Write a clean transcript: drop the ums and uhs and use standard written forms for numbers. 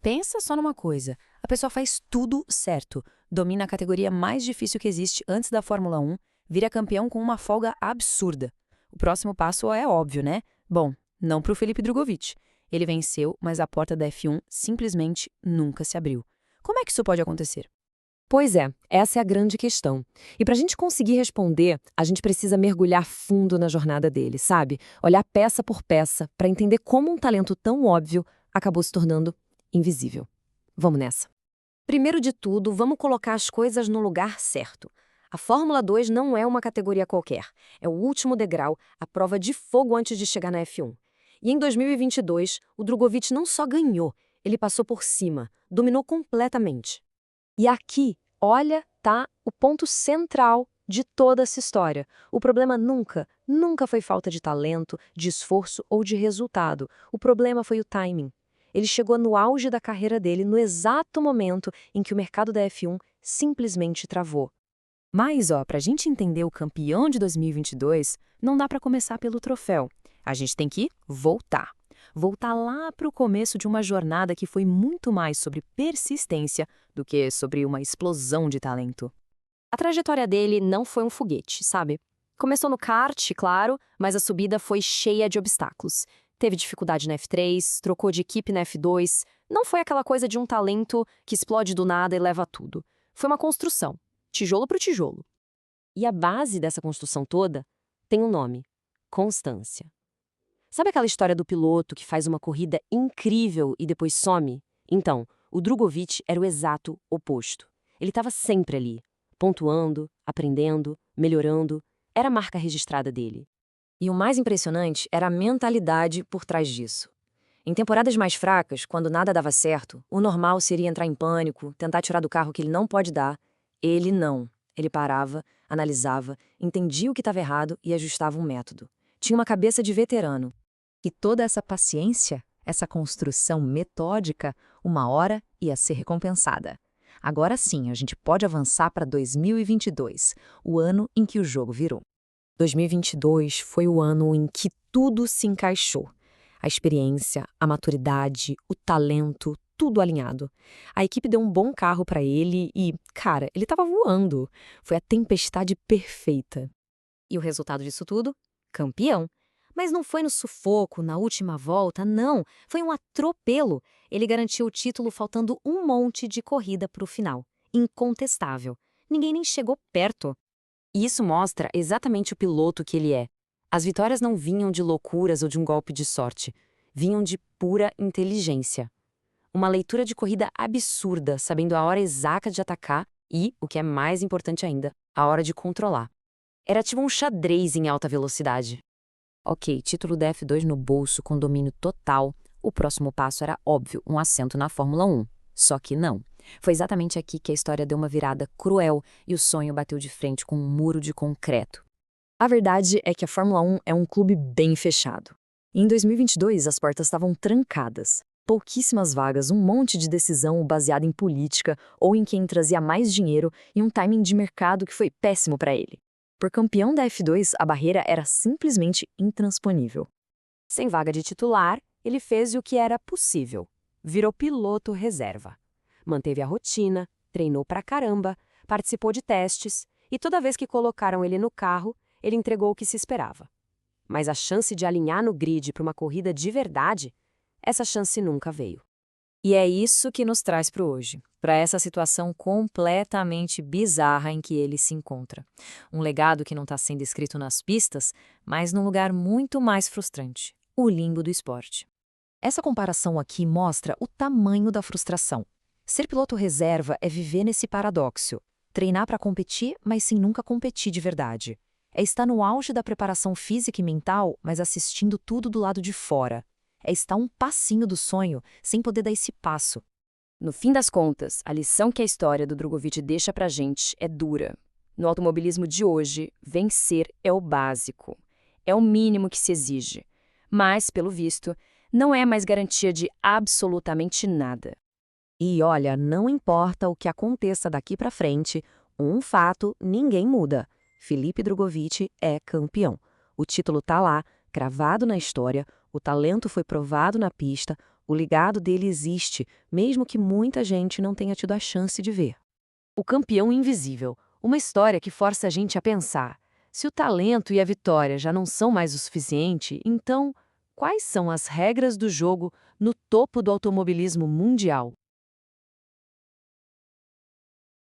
Pensa só numa coisa, a pessoa faz tudo certo, domina a categoria mais difícil que existe antes da Fórmula 1, vira campeão com uma folga absurda. O próximo passo é óbvio, né? Bom, não para o Felipe Drogovic. Ele venceu, mas a porta da F1 simplesmente nunca se abriu. Como é que isso pode acontecer? Pois é, essa é a grande questão. E para a gente conseguir responder, a gente precisa mergulhar fundo na jornada dele, sabe? Olhar peça por peça para entender como um talento tão óbvio acabou se tornando invisível. Vamos nessa. Primeiro de tudo, vamos colocar as coisas no lugar certo. A Fórmula 2 não é uma categoria qualquer. É o último degrau, a prova de fogo antes de chegar na F1. E em 2022, o Drogovic não só ganhou, ele passou por cima, dominou completamente. E aqui, olha, tá o ponto central de toda essa história. O problema nunca foi falta de talento, de esforço ou de resultado. O problema foi o timing. Ele chegou no auge da carreira dele no exato momento em que o mercado da F1 simplesmente travou. Mas, para a gente entender o campeão de 2022, não dá para começar pelo troféu. A gente tem que voltar. Voltar lá para o começo de uma jornada que foi muito mais sobre persistência do que sobre uma explosão de talento. A trajetória dele não foi um foguete, sabe? Começou no kart, claro, mas a subida foi cheia de obstáculos. Teve dificuldade na F3, trocou de equipe na F2. Não foi aquela coisa de um talento que explode do nada e leva tudo. Foi uma construção, tijolo por tijolo. E a base dessa construção toda tem um nome: constância. Sabe aquela história do piloto que faz uma corrida incrível e depois some? Então, o Drogovic era o exato oposto. Ele estava sempre ali, pontuando, aprendendo, melhorando. Era a marca registrada dele. E o mais impressionante era a mentalidade por trás disso. Em temporadas mais fracas, quando nada dava certo, o normal seria entrar em pânico, tentar tirar do carro o que ele não pode dar. Ele não. Ele parava, analisava, entendia o que estava errado e ajustava um método. Tinha uma cabeça de veterano. E toda essa paciência, essa construção metódica, uma hora ia ser recompensada. Agora sim, a gente pode avançar para 2022, o ano em que o jogo virou. 2022 foi o ano em que tudo se encaixou. A experiência, a maturidade, o talento, tudo alinhado. A equipe deu um bom carro para ele e, cara, ele estava voando. Foi a tempestade perfeita. E o resultado disso tudo? Campeão. Mas não foi no sufoco, na última volta, não. Foi um atropelo. Ele garantiu o título faltando um monte de corrida para o final. Incontestável. Ninguém nem chegou perto. E isso mostra exatamente o piloto que ele é. As vitórias não vinham de loucuras ou de um golpe de sorte. Vinham de pura inteligência. Uma leitura de corrida absurda, sabendo a hora exata de atacar e, o que é mais importante ainda, a hora de controlar. Era tipo um xadrez em alta velocidade. Ok, título da F2 no bolso com domínio total. O próximo passo era óbvio, um assento na Fórmula 1. Só que não. Foi exatamente aqui que a história deu uma virada cruel e o sonho bateu de frente com um muro de concreto. A verdade é que a Fórmula 1 é um clube bem fechado. Em 2022, as portas estavam trancadas. Pouquíssimas vagas, um monte de decisão baseada em política ou em quem trazia mais dinheiro e um timing de mercado que foi péssimo para ele. Por campeão da F2, a barreira era simplesmente intransponível. Sem vaga de titular, ele fez o que era possível. Virou piloto reserva. Manteve a rotina, treinou pra caramba, participou de testes e toda vez que colocaram ele no carro, ele entregou o que se esperava. Mas a chance de alinhar no grid para uma corrida de verdade, essa chance nunca veio. E é isso que nos traz para hoje, para essa situação completamente bizarra em que ele se encontra. Um legado que não está sendo escrito nas pistas, mas num lugar muito mais frustrante, o limbo do esporte. Essa comparação aqui mostra o tamanho da frustração. Ser piloto reserva é viver nesse paradoxo. Treinar para competir, mas sem nunca competir de verdade. É estar no auge da preparação física e mental, mas assistindo tudo do lado de fora. É estar um passinho do sonho, sem poder dar esse passo. No fim das contas, a lição que a história do Drogovic deixa pra gente é dura. No automobilismo de hoje, vencer é o básico. É o mínimo que se exige. Mas, pelo visto, não é mais garantia de absolutamente nada. E olha, não importa o que aconteça daqui para frente, um fato ninguém muda. Felipe Drogovic é campeão. O título tá lá, cravado na história, o talento foi provado na pista, O legado dele existe, mesmo que muita gente não tenha tido a chance de ver. O campeão invisível, uma história que força a gente a pensar. Se o talento e a vitória já não são mais o suficiente, então, quais são as regras do jogo no topo do automobilismo mundial?